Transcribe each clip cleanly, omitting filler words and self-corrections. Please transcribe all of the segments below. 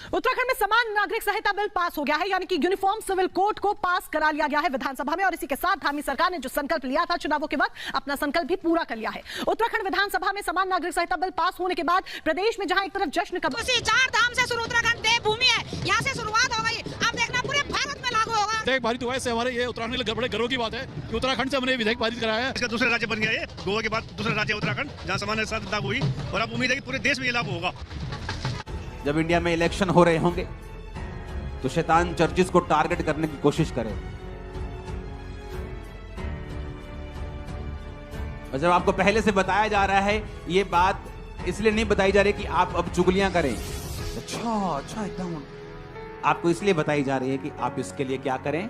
उत्तराखंड में समान नागरिक संहिता बिल पास हो गया है, यानी कि यूनिफॉर्म सिविल कोड को पास करा लिया गया है विधानसभा में। और इसी के साथ धामी सरकार ने जो संकल्प लिया था चुनावों के वक्त, अपना संकल्प भी पूरा कर लिया है। उत्तराखंड विधानसभा में समान नागरिक संहिता बिल पास होने के बाद प्रदेश में जहां एक तरफ जश्न का चार धाम से शुरू उत्तराखंड देवभूमि है, यहाँ से शुरुआत हो गई, अब देखना पूरे भारत में लागू होगा। विधेयक पारित हुआ है, हमारे ये उत्तराखंड के लिए बड़े गर्व की बात है कि उत्तराखंड से हमने विधेयक पारित कराया है। इसका दूसरा राज्य बन गया है, गोवा के बाद दूसरा राज्य उत्तराखंड, जहाँ सामान्य साथ लागू हुई और अब उम्मीद है कि पूरे देश में ये लागू होगा। जब इंडिया में इलेक्शन हो रहे होंगे तो शैतान चर्चिस को टारगेट करने की कोशिश करे, और जब आपको पहले से बताया जा रहा है, ये बात इसलिए नहीं बताई जा रही कि आप अब चुगलियां करें, अच्छा एकदम आपको इसलिए बताई जा रही है कि आप इसके लिए क्या करें,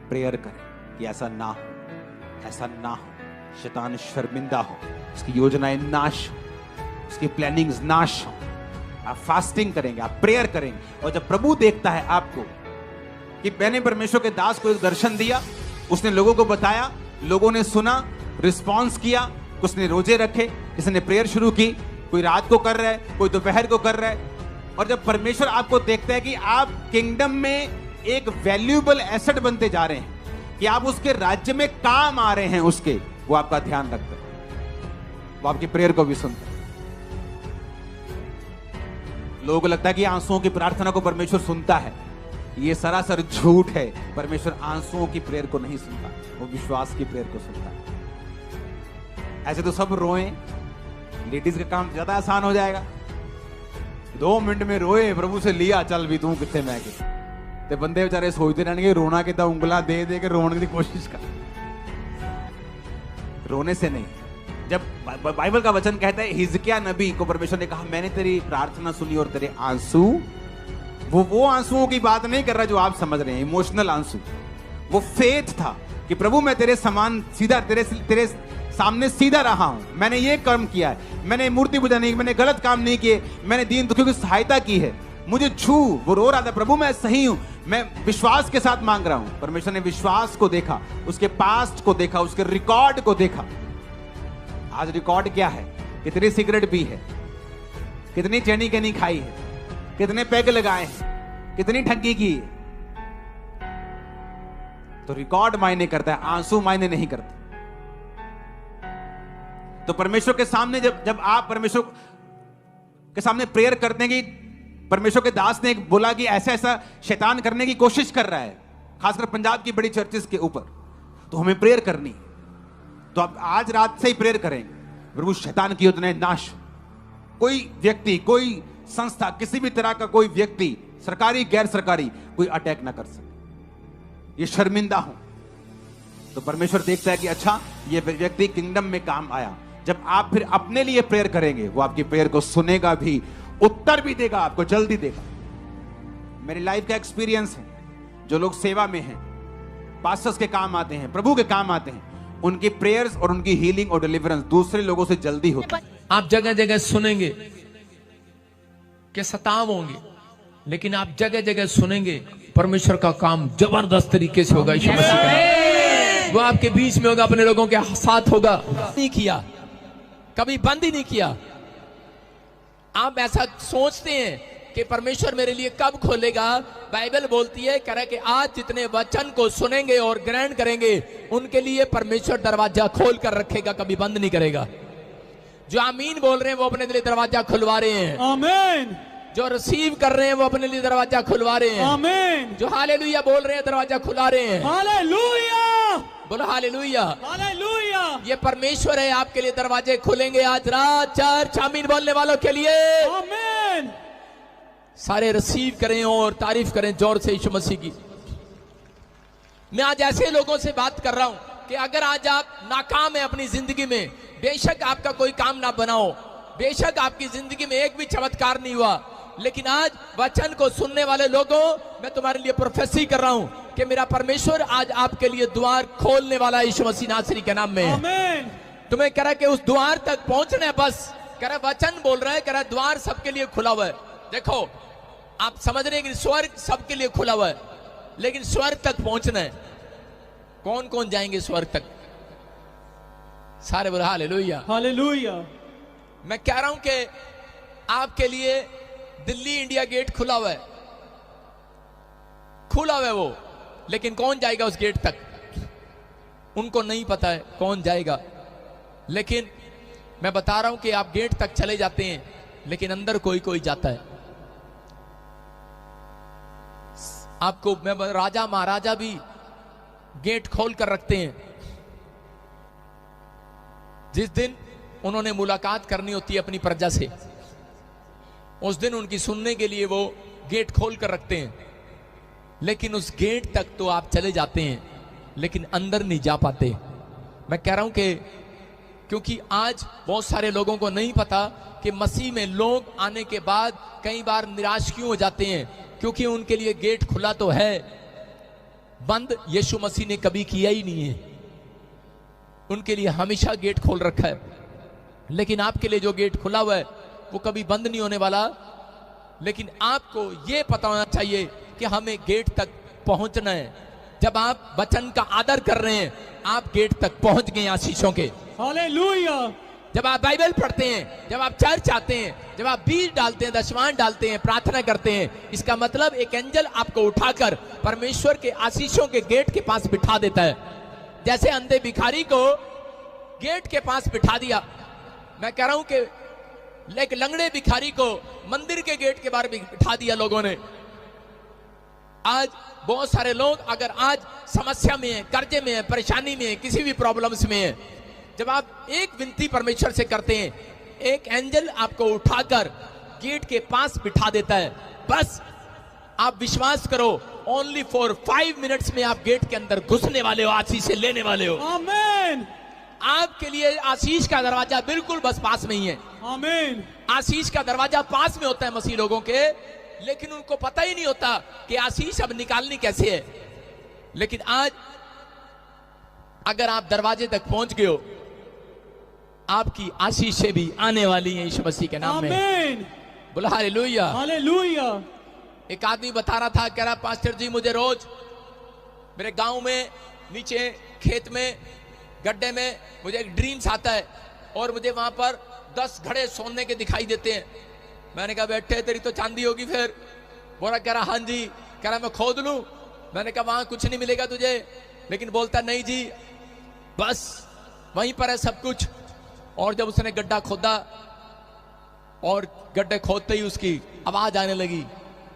प्रेयर करें कि ऐसा ना हो, ऐसा ना हो, शैतान शर्मिंदा हो, उसकी योजनाएं नाश हो, उसकी प्लानिंग्स नाश हो। आप फास्टिंग करेंगे, आप प्रेयर करेंगे, और जब प्रभु देखता है आपको कि मैंने परमेश्वर के दास को एक दर्शन दिया, उसने लोगों को बताया, लोगों ने सुना, रिस्पॉन्स किया, कुछ ने रोजे रखे, किसी ने प्रेयर शुरू की, कोई रात को कर रहा है, कोई दोपहर को कर रहा है, और जब परमेश्वर आपको देखता है कि आप किंगडम में एक वैल्यूएबल एसेट बनते जा रहे हैं, कि आप उसके राज्य में काम आ रहे हैं, उसके वो आपका ध्यान रखता है, वो आपकी प्रेयर को भी सुनता है। लोगों को लगता है कि आंसुओं की प्रार्थना को परमेश्वर सुनता है, ये सरासर झूठ है। परमेश्वर आंसुओं की प्रेयर को नहीं सुनता, वो विश्वास की प्रेयर को सुनता है। ऐसे तो सब रोए, लेडीज का काम ज्यादा आसान हो जाएगा, 2 मिनट में रोए, प्रभु से लिया, चल भी तू कितने मैं के, ते बंदे बेचारे सोचते रहेंगे रोना कि उंगला दे दे के रोने की कोशिश कर, रोने से नहीं। जब बाइबल का वचन कहता है, हिजकिय्याह नबी को परमेश्वर ने कहा, मैंने तेरी प्रार्थना सुनी और तेरे आंसू, वो आंसुओं की बात नहीं कर रहा जो आप समझ रहे हैं, इमोशनल आंसू, वो फेथ था कि प्रभु मैं तेरे समान सीधा, तेरे सामने सीधा रहा हूं, मैंने ये कर्म किया है, मैंने मूर्ति पूजा नहीं, मैंने गलत काम नहीं किए, मैंने दीन दुखियों की सहायता की है, मुझे छू। वो रो रहा था, प्रभु मैं सही हूं, मैं विश्वास के साथ मांग रहा हूं। परमेश्वर ने विश्वास को देखा, उसके पास्ट को देखा, उसके रिकॉर्ड को देखा। आज रिकॉर्ड क्या है? कितनी सिगरेट पी है, कितनी चैनी कैनी खाई है, कितने पैग लगाए हैं, कितनी ठगी की है। तो रिकॉर्ड मायने करता है, आंसू मायने नहीं करते। तो परमेश्वर के सामने जब आप परमेश्वर के सामने प्रेयर करते हैं कि परमेश्वर के दास ने बोला कि ऐसा ऐसा शैतान करने की कोशिश कर रहा है, खासकर पंजाब की बड़ी चर्चेस के ऊपर, तो हमें प्रेयर करनी है। तो आप आज रात से ही प्रेयर करेंगे, प्रभु शैतान की योजनाएं नाश। कोई व्यक्ति, कोई संस्था, किसी भी तरह का कोई व्यक्ति, सरकारी गैर सरकारी, कोई अटैक ना कर सके, ये शर्मिंदा हो। तो परमेश्वर देखता है कि अच्छा ये व्यक्ति किंगडम में काम आया। जब आप फिर अपने लिए प्रेयर करेंगे, वो आपकी प्रेयर को सुनेगा भी, उत्तर भी देगा, आपको जल्दी देगा। मेरी लाइफ का एक्सपीरियंस है, जो लोग सेवा में हैं, पास्टर्स के काम आते हैं, प्रभु के काम आते हैं, उनकी प्रेयर्स और उनकी हीलिंग और डिलीवरेंस दूसरे लोगों से जल्दी होती है। आप जगह जगह सुनेंगे कि सताव होंगे, लेकिन आप जगह जगह सुनेंगे परमेश्वर का काम जबरदस्त तरीके से होगा। यीशु मसीह का नाम, वो आपके बीच में होगा, अपने लोगों के साथ होगा। नहीं किया, कभी बंद ही नहीं किया। आप ऐसा सोचते हैं कि परमेश्वर मेरे लिए कब खोलेगा? बाइबल बोलती है, कह रहा है कि आज जितने वचन को सुनेंगे और ग्रहण करेंगे, उनके लिए परमेश्वर दरवाजा खोल कर रखेगा, कभी बंद नहीं करेगा। जो आमीन बोल रहे हैं वो अपने लिए दरवाजा खुलवा रहे हैं, आमीन। जो रिसीव कर रहे हैं वो अपने लिए दरवाजा खुलवा रहे हैं, आमीन। जो हालेलुया बोल रहे हैं दरवाजा खुला रहे हैं, हालेलुया बोलो, हालेलुया हालेलुया। ये परमेश्वर है, आपके लिए दरवाजे खुलेंगे आज रात। चर्च आमीन बोलने वालों के लिए, आमीन। सारे रिसीव करें और तारीफ करें जोर से यीशु मसीह की। मैं आज ऐसे लोगों से बात कर रहा हूं कि अगर आज आप नाकाम है अपनी जिंदगी में, बेशक आपका कोई काम ना बनाओ, बेशक आपकी जिंदगी में एक भी चमत्कार नहीं हुआ, लेकिन आज वचन को सुनने वाले लोगों, मैं तुम्हारे लिए प्रोफेसी कर रहा हूं कि मेरा परमेश्वर आज आपके लिए द्वार खोलने वाला है, यीशु मसीह नासरी के नाम में। आमीन। तुम्हें कह रहा है कि उस द्वार तक पहुंचना है, बस कह रहा है, वचन बोल रहा है, कह रहा है द्वार सबके लिए खुला हुआ है। देखो, आप समझ रहे हैं कि स्वर्ग सबके लिए खुला हुआ है, लेकिन स्वर्ग तक पहुंचना है। कौन कौन जाएंगे स्वर्ग तक? सारे बोले हालेलुया हालेलुया। मैं कह रहा हूं कि आपके लिए दिल्ली इंडिया गेट खुला हुआ है, खुला हुआ है वो, लेकिन कौन जाएगा उस गेट तक? उनको नहीं पता है कौन जाएगा। लेकिन मैं बता रहा हूं कि आप गेट तक चले जाते हैं, लेकिन अंदर कोई कोई जाता है। आपको मैं राजा महाराजा भी गेट खोल कर रखते हैं। जिस दिन उन्होंने मुलाकात करनी होती है अपनी प्रजा से, उस दिन उनकी सुनने के लिए वो गेट खोल कर रखते हैं। लेकिन उस गेट तक तो आप चले जाते हैं, लेकिन अंदर नहीं जा पाते। मैं कह रहा हूं कि क्योंकि आज बहुत सारे लोगों को नहीं पता कि मसीह में लोग आने के बाद कई बार निराश क्यों हो जाते हैं, क्योंकि उनके लिए गेट खुला तो है, बंद यीशु मसीह ने कभी किया ही नहीं है। उनके लिए हमेशा गेट खोल रखा है। लेकिन आपके लिए जो गेट खुला हुआ है वो कभी बंद नहीं होने वाला। लेकिन आपको यह पता होना चाहिए कि हमें गेट तक पहुंचना है। जब आप वचन का आदर कर रहे हैं, आप गेट तक पहुंच गए आशीषों के। हालेलुया। जब आप बाइबल पढ़ते हैं, जब आप चर्च आते हैं, जब आप बीज डालते हैं, दशवान डालते हैं, प्रार्थना करते हैं, इसका मतलब एक एंजल आपको उठाकर परमेश्वर के आशीषों के गेट के पास बिठा देता है। जैसे अंधे भिखारी को गेट के पास बिठा दिया। मैं कह रहा हूं कि एक लंगड़े भिखारी को मंदिर के गेट के बाहर बिठा दिया लोगों ने। आज बहुत सारे लोग अगर आज समस्या में है, कर्जे में है, परेशानी में है, किसी भी प्रॉब्लम्स में है, जब आप एक विनती परमेश्वर से करते हैं, एक एंजल आपको उठाकर गेट के पास बिठा देता है। बस आप विश्वास करो, ओनली फॉर 5 मिनट्स में आप गेट के अंदर घुसने वाले हो, आशीष से लेने वाले हो। आमीन। आपके लिए आशीष का दरवाजा बिल्कुल बस पास में ही है। आमीन। आशीष का दरवाजा पास में होता है मसीह लोगों के, लेकिन उनको पता ही नहीं होता कि आशीष अब निकालनी कैसे है। लेकिन आज अगर आप दरवाजे तक पहुंच गए हो, आपकी आशीषें भी आने वाली हैं यीशु मसीह के नाम में। आमीन। बोला हालेलुया। हालेलुया। एक आदमी बता रहा था, कह रहा पास्टर जी मुझे रोज मेरे गांव में नीचे खेत में गड्ढे में मुझे एक ड्रीम्स आता है और मुझे वहां पर 10 घड़े सोने के दिखाई देते हैं। मैंने कहा बेटे तेरी तो चांदी होगी फिर। बोला कह रहा हाँ जी। कह रहा मैं खोद लूं। मैंने कहा वहां कुछ नहीं मिलेगा तुझे। लेकिन बोलता नहीं जी बस वहीं पर है सब कुछ। और जब उसने गड्ढा खोदा और गड्ढे खोदते ही उसकी आवाज आने लगी,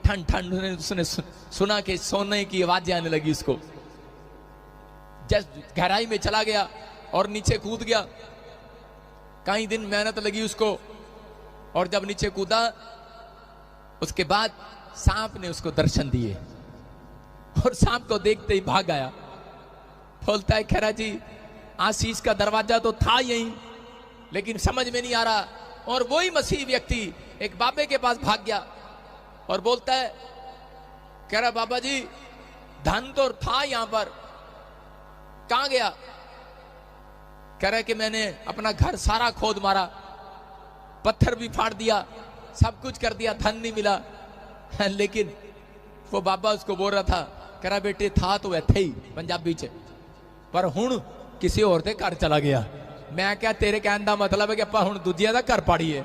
ठंड ठंड। उसने सुना कि सोने की आवाजें आने लगी उसको। जब गहराई में चला गया और नीचे कूद गया, कई दिन मेहनत लगी उसको, और जब नीचे कूदा उसके बाद सांप ने उसको दर्शन दिए और सांप को देखते ही भाग आया। बोलता है खैरा जी आशीष का दरवाजा तो था यहीं, लेकिन समझ में नहीं आ रहा। और वही मसीह व्यक्ति एक बाबे के पास भाग गया और बोलता है कह रहा बाबा जी धन तो था यहां पर, कहां गया? कह रहा कि मैंने अपना घर सारा खोद मारा, पत्थर भी फाड़ दिया, सब कुछ कर दिया, धन नहीं मिला। लेकिन वो बाबा उसको बोल रहा था, कह रहा बेटे था तो इत्थे ही पंजाबी च, पर हुण किसी और दे घर चला गया। मैं क्या तेरे कहने का मतलब है कि ਆਪਾਂ ਹੁਣ ਦੂਜਿਆਂ ਦਾ घर पाड़िए।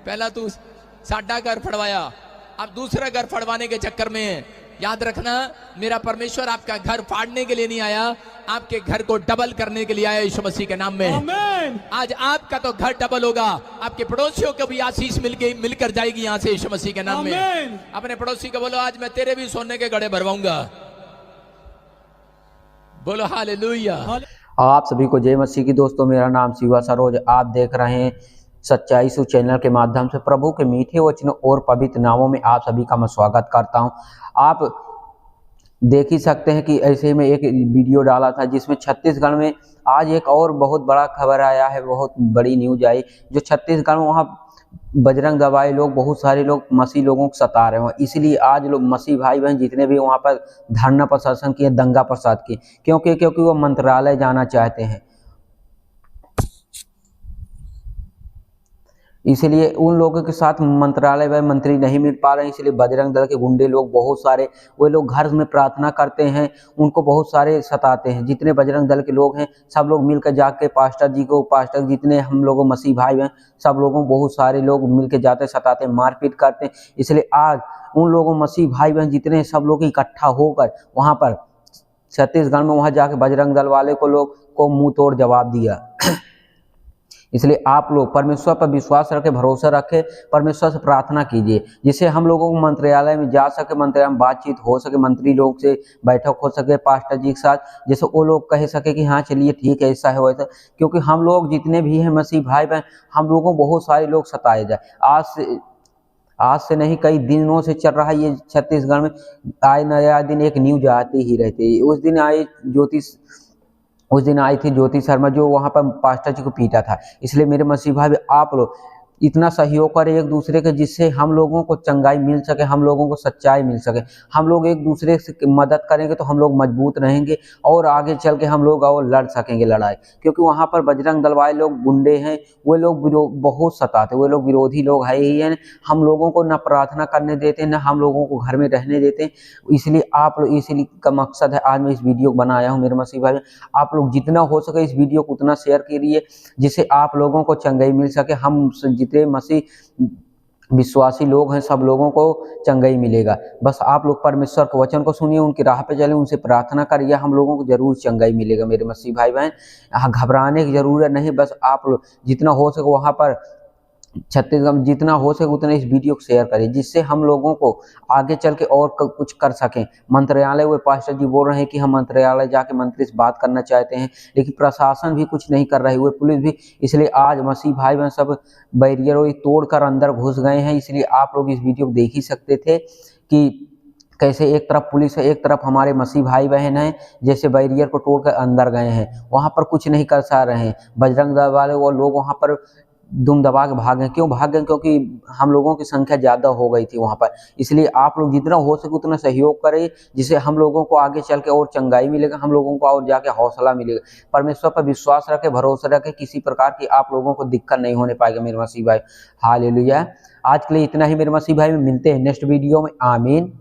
पहला तू साडा घर फड़वाया, अब दूसरा घर फड़वाने के चक्कर में। याद रखना मेरा परमेश्वर आपका घर फाड़ने के लिए नहीं आया, आपके घर को डबल करने के लिए आया यीशु मसीह के नाम में। आमीन। आज आपका तो घर डबल होगा, आपके पड़ोसियों को भी आशीष मिलकर जाएगी यहां से यीशु मसीह के नाम में। आमीन। अपने पड़ोसी को बोलो आज मैं तेरे भी सोने के घड़े भरवाऊंगा। बोलो हालेलुया। आप सभी को जय मसीह की। दोस्तों मेरा नाम शिवा सरोज, आप देख रहे हैं सच्चाई सु चैनल के माध्यम से प्रभु के मीठे वचनों और पवित्र नामों में आप सभी का मैं स्वागत करता हूं। आप देख ही सकते हैं कि ऐसे में एक वीडियो डाला था जिसमें छत्तीसगढ़ में आज एक और बहुत बड़ा खबर आया है, बहुत बड़ी न्यूज आई जो छत्तीसगढ़ में वहाँ बजरंग दवाई लोग बहुत सारे लोग मसीह लोगों को सता रहे हैं। इसलिए आज लोग मसीह भाई बहन जितने भी वहाँ पर धरना प्रदर्शन किए, दंगा प्रसाद किए, क्योंकि वो मंत्रालय जाना चाहते हैं। इसलिए उन लोगों के साथ मंत्रालय व मंत्री नहीं मिल पा रहे हैं, इसलिए बजरंग दल के गुंडे लोग बहुत सारे, वो लोग घर में प्रार्थना करते हैं, उनको बहुत सारे सताते हैं। जितने बजरंग दल के लोग हैं सब लोग मिलकर जाके पास्टर जी को, पास्टर जितने हम लोगों मसीह भाई हैं सब लोगों बहुत सारे लोग मिलकर जाते सताते मारपीट करते हैं। इसलिए आज उन लोगों मसीह भाई बहन जितने सब लोग इकट्ठा होकर वहाँ पर छत्तीसगढ़ में वहाँ जाके बजरंग दल वाले को लोग को मुंह तोड़ जवाब दिया। इसलिए आप लोग परमेश्वर पर विश्वास रखें, भरोसा रखें, परमेश्वर से प्रार्थना कीजिए जिससे हम लोगों को मंत्रालय में जा सके, मंत्रालय में बातचीत हो सके, मंत्री लोग से बैठक हो सके पास्टर जी के साथ, जैसे वो लोग कह सके कि हाँ चलिए ठीक है ऐसा है वैसा। क्योंकि हम लोग जितने भी हैं मसीह भाई बहन हम लोगों को बहुत सारे लोग सताए जाए। आज से नहीं कई दिनों से चल रहा है ये छत्तीसगढ़ में। आए नया दिन एक न्यूज आती ही रहती है। उस दिन आई थी ज्योति शर्मा जो वहाँ पर पास्टर जी को पीटा था। इसलिए मेरे मसीह भाई आप लोग इतना सहयोग करें एक दूसरे के जिससे हम लोगों को चंगाई मिल सके, हम लोगों को सच्चाई मिल सके। हम लोग एक दूसरे से मदद करेंगे तो हम लोग मजबूत रहेंगे और आगे चल के हम लोग और लड़ सकेंगे लड़ाई। क्योंकि वहाँ पर बजरंग दल वाले लोग गुंडे हैं, वो लोग बहुत सताते, वो लोग विरोधी लोग है ही हैं। हम लोगों को न प्रार्थना करने देते न हम लोगों को घर में रहने देते। इसलिए आप लोग, इसीलिए का मकसद है आज मैं इस वीडियो को बनाया हूँ मेरे मसीह भाई। आप लोग जितना हो सके इस वीडियो को उतना शेयर कीजिए जिससे आप लोगों को चंगाई मिल सके। हम जितने मसीह विश्वासी लोग हैं सब लोगों को चंगाई मिलेगा। बस आप लोग परमेश्वर के वचन को सुनिए, उनकी राह पे चलें, उनसे प्रार्थना करिए, हम लोगों को जरूर चंगाई मिलेगा मेरे मसीह भाई बहन। यहाँ घबराने की जरूरत नहीं। बस आप लोग जितना हो सके वहाँ पर छत्तीसगढ़ में जितना हो सके उतना इस वीडियो को शेयर करें जिससे हम लोगों को आगे चल के और कुछ कर सकें। मंत्रालय वो पास्टर जी बोल रहे हैं कि हम मंत्रालय जाके मंत्री से बात करना चाहते हैं, लेकिन प्रशासन भी कुछ नहीं कर रही, वो पुलिस भी। इसलिए आज मसीह भाई बहन सब बैरियर तोड़ कर अंदर घुस गए हैं। इसलिए आप लोग इस वीडियो को देख ही सकते थे कि कैसे एक तरफ पुलिस है एक तरफ हमारे मसीह भाई बहन हैं, जैसे बैरियर को तोड़कर अंदर गए हैं, वहाँ पर कुछ नहीं कर सा रहे हैं। बजरंग दल वाले वो लोग वहाँ पर दुम दबा के भागे। क्यों भागे? क्योंकि हम लोगों की संख्या ज़्यादा हो गई थी वहाँ पर। इसलिए आप लोग जितना हो सके उतना सहयोग करें जिससे हम लोगों को आगे चल के और चंगाई मिलेगा, हम लोगों को और जाके हौसला मिलेगा। परमेश्वर पर विश्वास रखें, भरोसा रखें, किसी प्रकार की आप लोगों को दिक्कत नहीं होने पाएगा मेरे मसीह भाई। हालेलुया। आज के लिए इतना ही मेरे मसीह भाई, मिलते हैं नेक्स्ट वीडियो में। आमीन।